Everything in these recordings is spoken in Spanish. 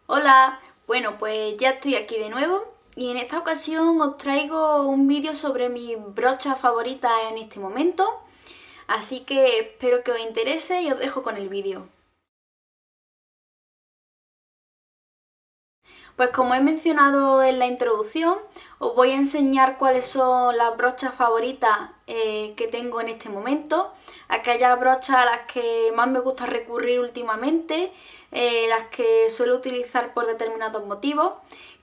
Hola, bueno pues ya estoy aquí de nuevo y en esta ocasión os traigo un vídeo sobre mis brochas favoritas en este momento, así que espero que os interese y os dejo con el vídeo. Pues como he mencionado en la introducción, os voy a enseñar cuáles son las brochas favoritas que tengo en este momento, aquellas brochas a las que más me gusta recurrir últimamente, las que suelo utilizar por determinados motivos,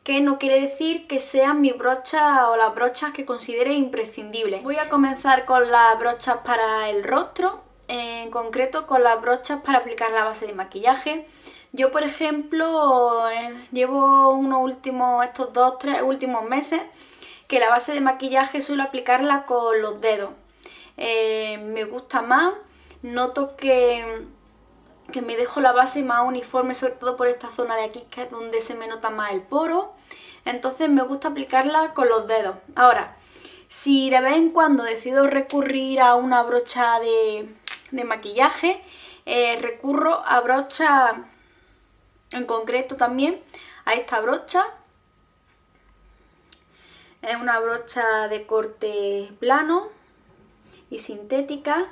que no quiere decir que sean mis brochas o las brochas que considere imprescindibles. Voy a comenzar con las brochas para el rostro, en concreto con las brochas para aplicar la base de maquillaje. Yo, por ejemplo, llevo estos 2-3 últimos meses que la base de maquillaje suelo aplicarla con los dedos. Me gusta más, noto que me dejo la base más uniforme, sobre todo por esta zona de aquí, que es donde se me nota más el poro. Entonces me gusta aplicarla con los dedos. Ahora, si de vez en cuando decido recurrir a una brocha de maquillaje, recurro a brochas, en concreto también a esta brocha. Es una brocha de corte plano y sintética.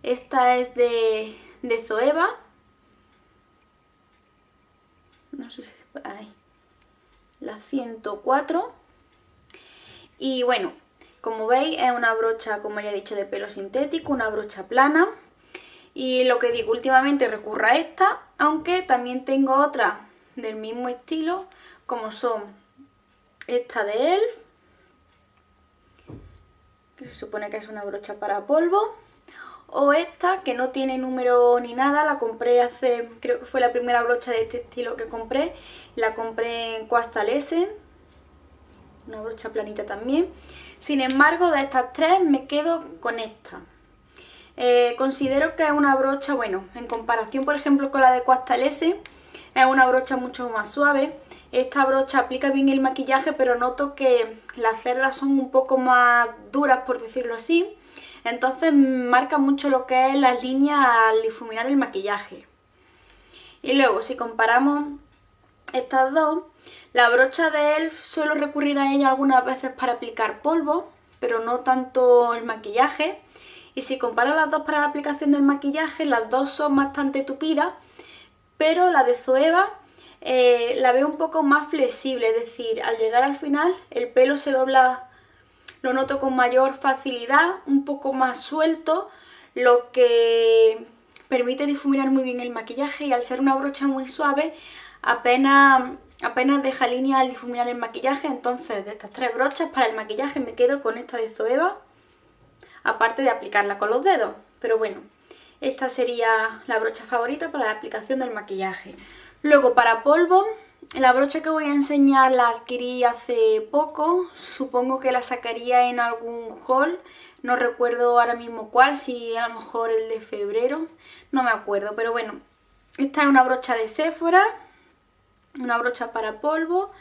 Esta es de Zoeva. No sé si se puede, ahí. La 104. Y bueno, como veis es una brocha, como ya he dicho, de pelo sintético, una brocha plana. Y lo que digo, últimamente recurro a esta, aunque también tengo otras del mismo estilo, como son esta de ELF, que se supone que es una brocha para polvo, o esta que no tiene número ni nada, la compré hace, creo que fue la primera brocha de este estilo que compré, la compré en Coastal Essence, una brocha planita también. Sin embargo, de estas tres me quedo con esta. Considero que es una brocha, bueno, en comparación por ejemplo con la de Coastal Essence, es una brocha mucho más suave. Esta brocha aplica bien el maquillaje, pero noto que las cerdas son un poco más duras, por decirlo así. Entonces marca mucho lo que es las líneas al difuminar el maquillaje. Y luego, si comparamos estas dos, la brocha de ELF suelo recurrir a ella algunas veces para aplicar polvo, pero no tanto el maquillaje. Y si comparo las dos para la aplicación del maquillaje, las dos son bastante tupidas, pero la de Zoeva la veo un poco más flexible, es decir, al llegar al final el pelo se dobla, lo noto con mayor facilidad, un poco más suelto, lo que permite difuminar muy bien el maquillaje, y al ser una brocha muy suave apenas deja línea al difuminar el maquillaje. Entonces, de estas tres brochas para el maquillaje me quedo con esta de Zoeva, aparte de aplicarla con los dedos. Pero bueno, esta sería la brocha favorita para la aplicación del maquillaje. Luego, para polvo, la brocha que voy a enseñar la adquirí hace poco, supongo que la sacaría en algún haul, no recuerdo ahora mismo cuál, si a lo mejor el de febrero, no me acuerdo, pero bueno, esta es una brocha de Sephora, una brocha para polvo,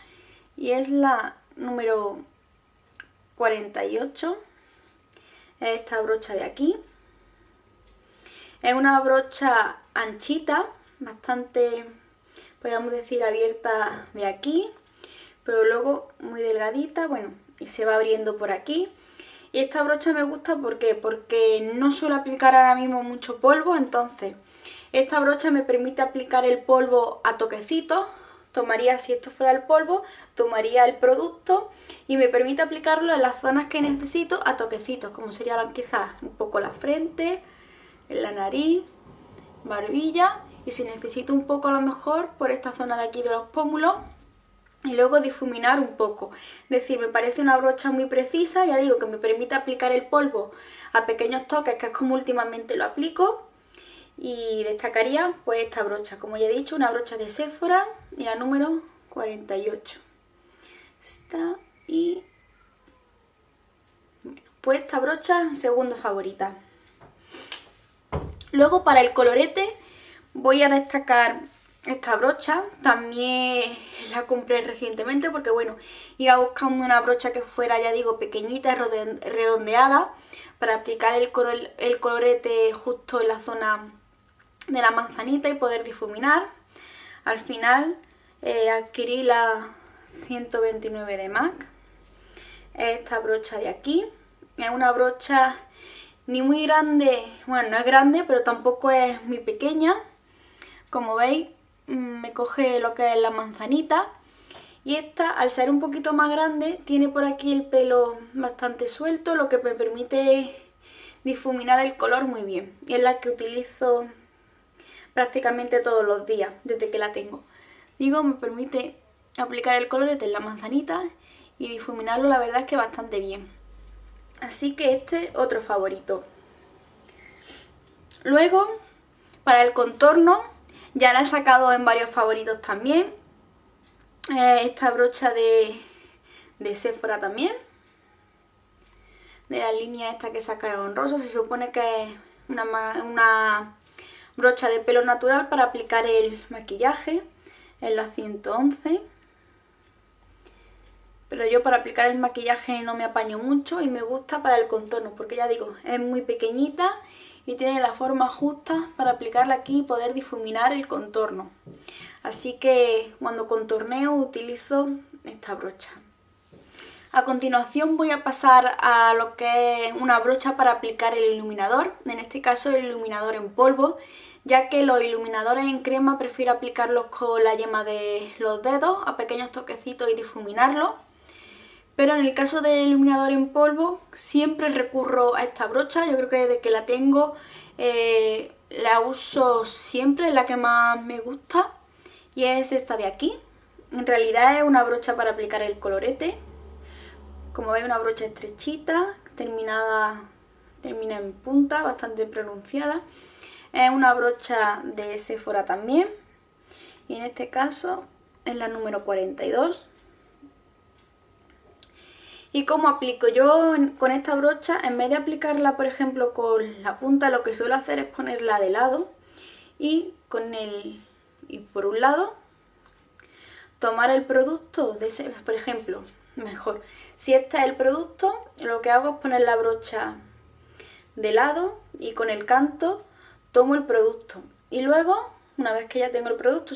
y es la número 48, es esta brocha de aquí. Es una brocha anchita, bastante, podríamos decir, abierta de aquí, pero luego muy delgadita, bueno, y se va abriendo por aquí. Y esta brocha me gusta porque no suelo aplicar ahora mismo mucho polvo, entonces esta brocha me permite aplicar el polvo a toquecitos. Tomaría, si esto fuera el polvo, tomaría el producto y me permite aplicarlo en las zonas que necesito a toquecitos, como sería quizás un poco la frente, en la nariz, barbilla, y si necesito un poco a lo mejor por esta zona de aquí de los pómulos, y luego difuminar un poco. Es decir, me parece una brocha muy precisa, ya digo que me permite aplicar el polvo a pequeños toques, que es como últimamente lo aplico. Y destacaría pues esta brocha, como ya he dicho, una brocha de Sephora y la número 48. Esta y... bueno, pues esta brocha es mi segunda favorita. Luego, para el colorete voy a destacar esta brocha, también la compré recientemente porque bueno, iba buscando una brocha que fuera, ya digo, pequeñita, redondeada, para aplicar el colorete justo en la zona de la manzanita y poder difuminar. Al final adquirí la 129 de MAC. Esta brocha de aquí es una brocha ni muy grande, bueno, no es grande, pero tampoco es muy pequeña. Como veis, me coge lo que es la manzanita. Y esta, al ser un poquito más grande, tiene por aquí el pelo bastante suelto, lo que me permite difuminar el color muy bien. Y es la que utilizo prácticamente todos los días, desde que la tengo. Digo, me permite aplicar el colorete en la manzanita y difuminarlo, la verdad es que bastante bien. Así que este otro favorito. Luego, para el contorno, ya la he sacado en varios favoritos también. Esta brocha de Sephora también. De la línea esta que sacaron rosa. Se supone que es una brocha de pelo natural para aplicar el maquillaje. Es la 111. Pero yo para aplicar el maquillaje no me apaño mucho y me gusta para el contorno, porque ya digo, es muy pequeñita y tiene la forma justa para aplicarla aquí y poder difuminar el contorno. Así que cuando contorneo utilizo esta brocha. A continuación voy a pasar a lo que es una brocha para aplicar el iluminador, en este caso el iluminador en polvo, ya que los iluminadores en crema prefiero aplicarlos con la yema de los dedos a pequeños toquecitos y difuminarlos. Pero en el caso del iluminador en polvo siempre recurro a esta brocha. Yo creo que desde que la tengo la uso siempre, es la que más me gusta. Y es esta de aquí. En realidad es una brocha para aplicar el colorete. Como veis, una brocha estrechita, termina en punta, bastante pronunciada. Es una brocha de Sephora también. Y en este caso es la número 42. ¿Y cómo aplico? Yo con esta brocha, en vez de aplicarla, por ejemplo, con la punta, lo que suelo hacer es ponerla de lado y por un lado tomar el producto de ese, por ejemplo, mejor. Si este es el producto, lo que hago es poner la brocha de lado y con el canto tomo el producto. Y luego, una vez que ya tengo el producto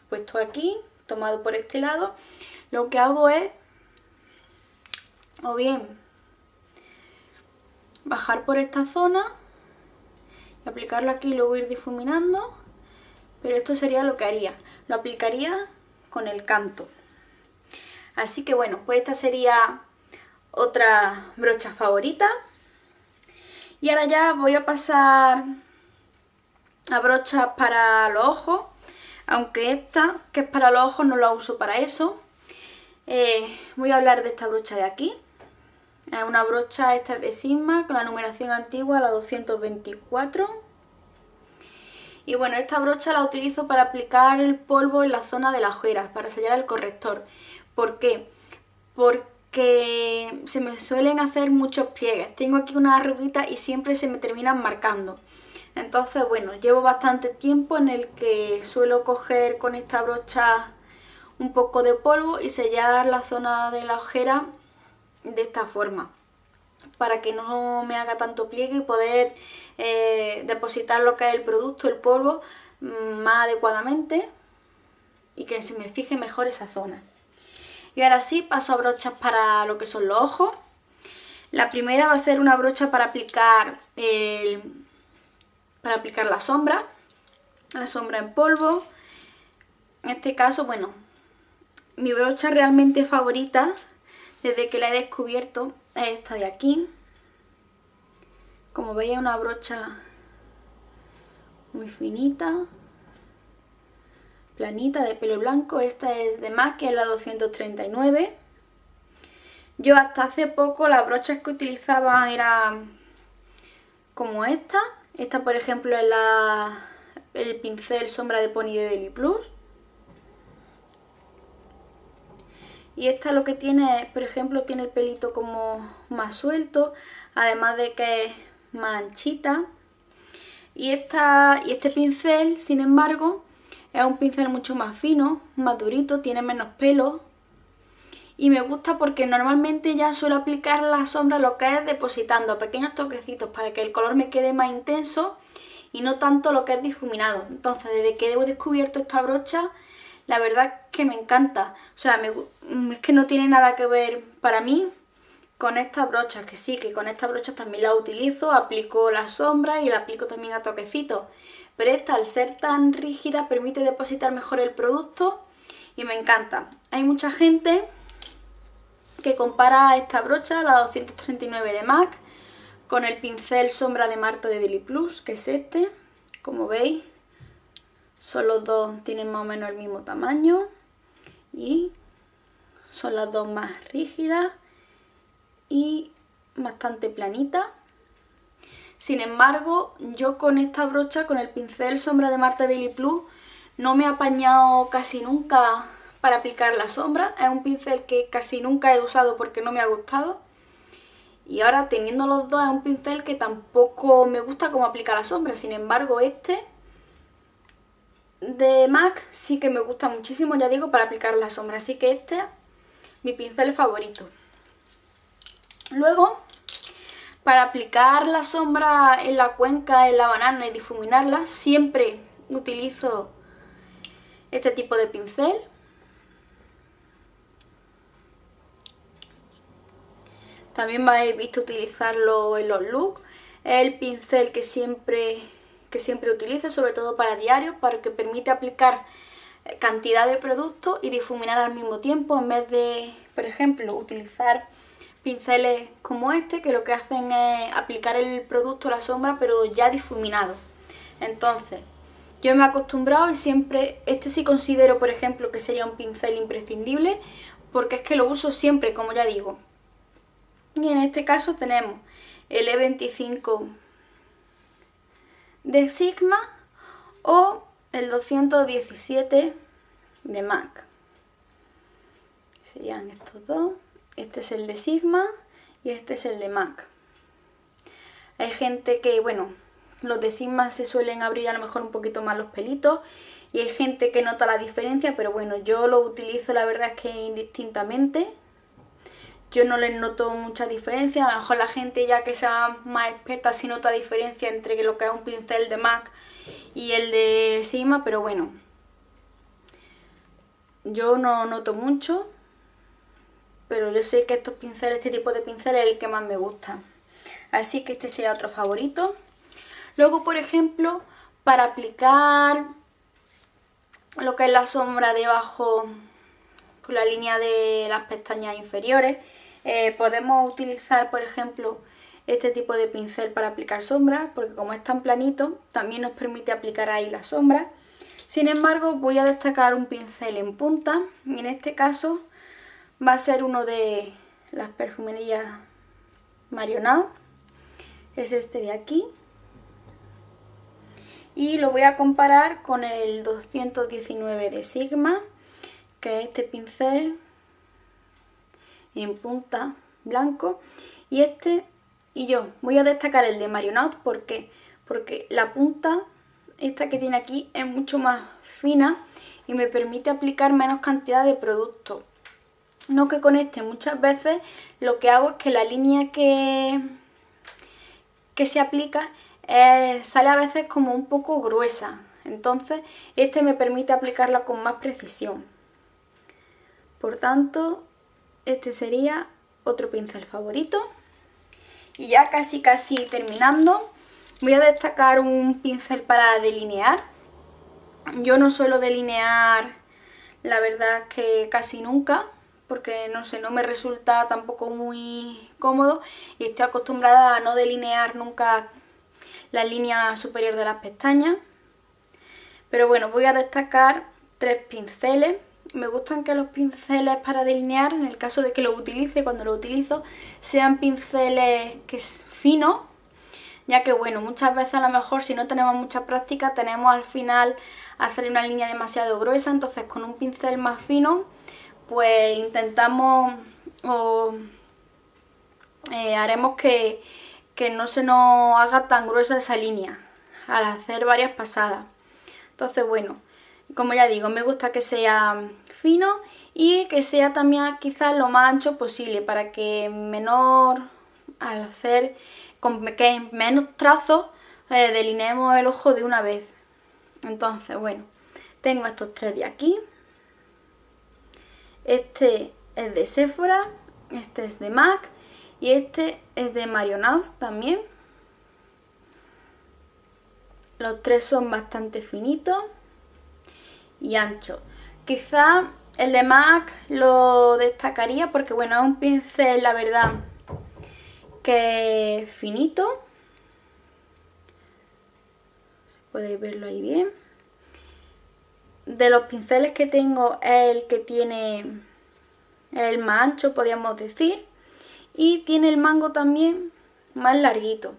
puesto aquí, tomado por este lado, lo que hago es o bien bajar por esta zona y aplicarlo aquí y luego ir difuminando, pero esto sería lo que haría, lo aplicaría con el canto. Así que bueno, pues esta sería otra brocha favorita. Y ahora ya voy a pasar a brochas para los ojos, aunque esta que es para los ojos no la uso para eso. Voy a hablar de esta brocha de aquí. Es una brocha, esta es de Sigma, con la numeración antigua, la 224. Y bueno, esta brocha la utilizo para aplicar el polvo en la zona de las ojeras, para sellar el corrector. ¿Por qué? Porque se me suelen hacer muchos pliegues. Tengo aquí unas arruguitas y siempre se me terminan marcando. Entonces, bueno, llevo bastante tiempo en el que suelo coger con esta brocha un poco de polvo y sellar la zona de la ojera de esta forma, para que no me haga tanto pliegue y poder depositar lo que es el producto, el polvo, más adecuadamente y que se me fije mejor esa zona. Y ahora sí paso a brochas para lo que son los ojos. La primera va a ser una brocha para aplicar la sombra en polvo. En este caso, bueno, mi brocha realmente favorita desde que la he descubierto es esta de aquí. Como veis, es una brocha muy finita, planita, de pelo blanco. Esta es de MAC, que es la 239. Yo hasta hace poco las brochas que utilizaba eran como esta. Esta, por ejemplo, es el pincel sombra de Pony de Deli Plus. Y esta lo que tiene, por ejemplo, tiene el pelito como más suelto, además de que es más anchita. Y este pincel, sin embargo, es un pincel mucho más fino, más durito, tiene menos pelo. Y me gusta porque normalmente ya suelo aplicar la sombra lo que es depositando pequeños toquecitos para que el color me quede más intenso y no tanto lo que es difuminado. Entonces, desde que he descubierto esta brocha, la verdad que me encanta. O sea, es que no tiene nada que ver para mí con estas brochas, que sí, que con estas brochas también las utilizo, aplico la sombra y la aplico también a toquecitos. Pero esta, al ser tan rígida, permite depositar mejor el producto y me encanta. Hay mucha gente que compara esta brocha, la 239 de MAC, con el pincel sombra de Marta de Deli Plus, que es este. Como veis, son los dos, tienen más o menos el mismo tamaño y son las dos más rígidas y bastante planita. Sin embargo, yo con esta brocha, con el pincel sombra de Marta Deli Plus, no me he apañado casi nunca para aplicar la sombra. Es un pincel que casi nunca he usado porque no me ha gustado. Y ahora, teniendo los dos, es un pincel que tampoco me gusta cómo aplica la sombra. Sin embargo, este de MAC sí que me gusta muchísimo, ya digo, para aplicar la sombra. Así que este es mi pincel favorito. Luego, para aplicar la sombra en la cuenca, en la banana y difuminarla, siempre utilizo este tipo de pincel. También me habéis visto utilizarlo en los looks. Es el pincel que siempre utilizo, sobre todo para diario, porque permite aplicar cantidad de producto y difuminar al mismo tiempo, en vez de, por ejemplo, utilizar pinceles como este, que lo que hacen es aplicar el producto, la sombra, pero ya difuminado. Entonces, yo me he acostumbrado y siempre, este sí considero, por ejemplo, que sería un pincel imprescindible, porque es que lo uso siempre, como ya digo. Y en este caso tenemos el E25 de Sigma o el 217 de MAC. Serían estos dos. Este es el de Sigma y este es el de MAC. Hay gente que, bueno, los de Sigma se suelen abrir a lo mejor un poquito más los pelitos y hay gente que nota la diferencia, pero bueno, yo lo utilizo, la verdad es que indistintamente. Yo no les noto mucha diferencia. A lo mejor la gente ya que sea más experta sí nota diferencia entre lo que es un pincel de MAC y el de Sigma, pero bueno, yo no noto mucho. Pero yo sé que estos pinceles, este tipo de pincel es el que más me gusta. Así que este sería otro favorito. Luego, por ejemplo, para aplicar lo que es la sombra debajo, por la línea de las pestañas inferiores, podemos utilizar, por ejemplo, este tipo de pincel para aplicar sombra, porque como es tan planito, también nos permite aplicar ahí la sombra. Sin embargo, voy a destacar un pincel en punta, y en este caso va a ser uno de las perfumerías Marionnaud, es este de aquí, y lo voy a comparar con el 219 de Sigma, que es este pincel en punta blanco, y yo voy a destacar el de Marionnaud. ¿Por qué? Porque la punta, esta que tiene aquí, es mucho más fina y me permite aplicar menos cantidad de producto. No que con este muchas veces lo que hago es que la línea que se aplica sale a veces como un poco gruesa. Entonces este me permite aplicarla con más precisión. Por tanto, este sería otro pincel favorito. Y ya casi terminando, voy a destacar un pincel para delinear. Yo no suelo delinear, la verdad que casi nunca, porque no sé, no me resulta tampoco muy cómodo y estoy acostumbrada a no delinear nunca la línea superior de las pestañas. Pero bueno, voy a destacar tres pinceles. Me gustan que los pinceles para delinear, en el caso de que los utilice, cuando los utilizo, sean pinceles finos, ya que bueno, muchas veces a lo mejor si no tenemos mucha práctica tenemos al final hacer una línea demasiado gruesa. Entonces con un pincel más fino pues intentamos o haremos que no se nos haga tan gruesa esa línea al hacer varias pasadas. Entonces bueno, como ya digo, me gusta que sea fino y que sea también quizás lo más ancho posible, para que al hacer con menos trazos delineemos el ojo de una vez. Entonces bueno, tengo estos tres de aquí. Este es de Sephora, este es de MAC y este es de Marionnaud también. Los tres son bastante finitos y anchos. Quizá el de MAC lo destacaría porque bueno, es un pincel, la verdad, que es finito. Podéis verlo ahí bien. De los pinceles que tengo es el que tiene el más ancho, podríamos decir. Y tiene el mango también más larguito.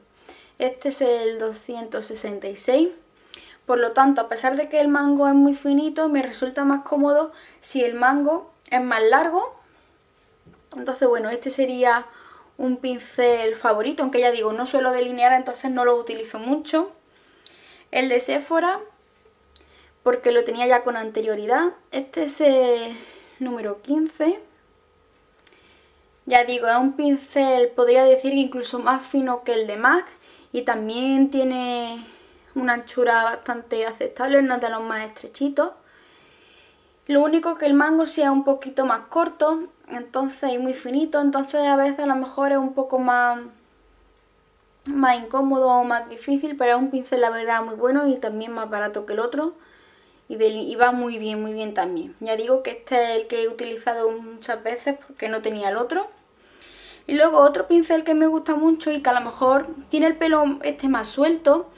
Este es el 266. Por lo tanto, a pesar de que el mango es muy finito, me resulta más cómodo si el mango es más largo. Entonces, bueno, este sería un pincel favorito, aunque ya digo, no suelo delinear, entonces no lo utilizo mucho. El de Sephora, porque lo tenía ya con anterioridad. Este es el número 15. Ya digo, es un pincel, podría decir que incluso más fino que el de MAC. Y también tiene una anchura bastante aceptable, no es de los más estrechitos. Lo único que el mango sea un poquito más corto, entonces y muy finito, entonces a veces a lo mejor es un poco más incómodo o más difícil, pero es un pincel la verdad muy bueno y también más barato que el otro. Y va muy bien también. Ya digo que este es el que he utilizado muchas veces porque no tenía el otro. Y luego otro pincel que me gusta mucho y que a lo mejor tiene el pelo este más suelto,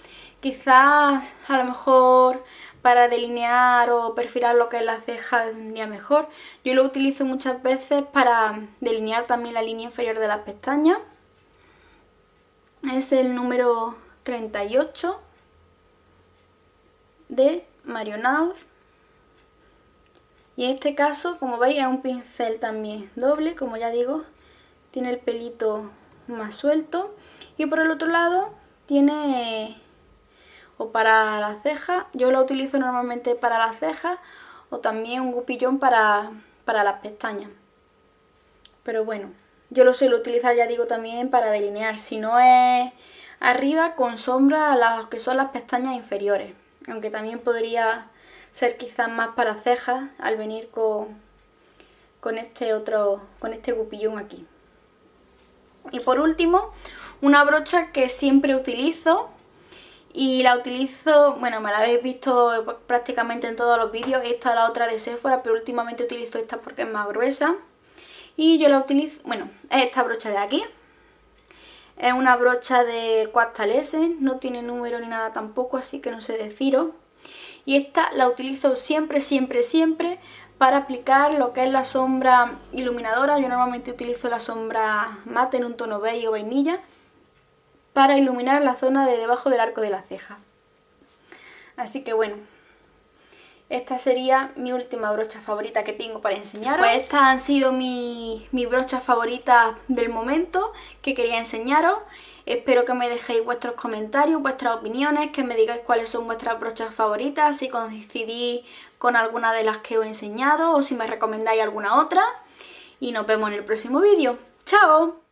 quizás a lo mejor para delinear o perfilar lo que es la ceja vendría mejor. Yo lo utilizo muchas veces para delinear también la línea inferior de las pestañas. Es el número 38 de Marionnaud. Y en este caso, como veis, es un pincel también doble, como ya digo. Tiene el pelito más suelto y por el otro lado tiene o para las cejas, yo lo utilizo normalmente para las cejas o también un gupillón para las pestañas. Pero bueno, yo lo suelo utilizar, ya digo, también para delinear, si no es arriba con sombra a las que son las pestañas inferiores, aunque también podría ser quizás más para cejas al venir con este gupillón aquí. Y por último, una brocha que siempre utilizo y la utilizo, bueno, me la habéis visto prácticamente en todos los vídeos. Esta es la otra de Sephora, pero últimamente utilizo esta porque es más gruesa. Y yo la utilizo, bueno, es esta brocha de aquí. Es una brocha de Quastal S, no tiene número ni nada tampoco, así que no sé deciros. Y esta la utilizo siempre para aplicar lo que es la sombra iluminadora. Yo normalmente utilizo la sombra mate en un tono beige o vainilla para iluminar la zona de debajo del arco de la ceja. Así que bueno, esta sería mi última brocha favorita que tengo para enseñaros. Pues estas han sido mis brochas favoritas del momento que quería enseñaros. Espero que me dejéis vuestros comentarios, vuestras opiniones, que me digáis cuáles son vuestras brochas favoritas, si coincidís con alguna de las que os he enseñado o si me recomendáis alguna otra. Y nos vemos en el próximo vídeo. ¡Chao!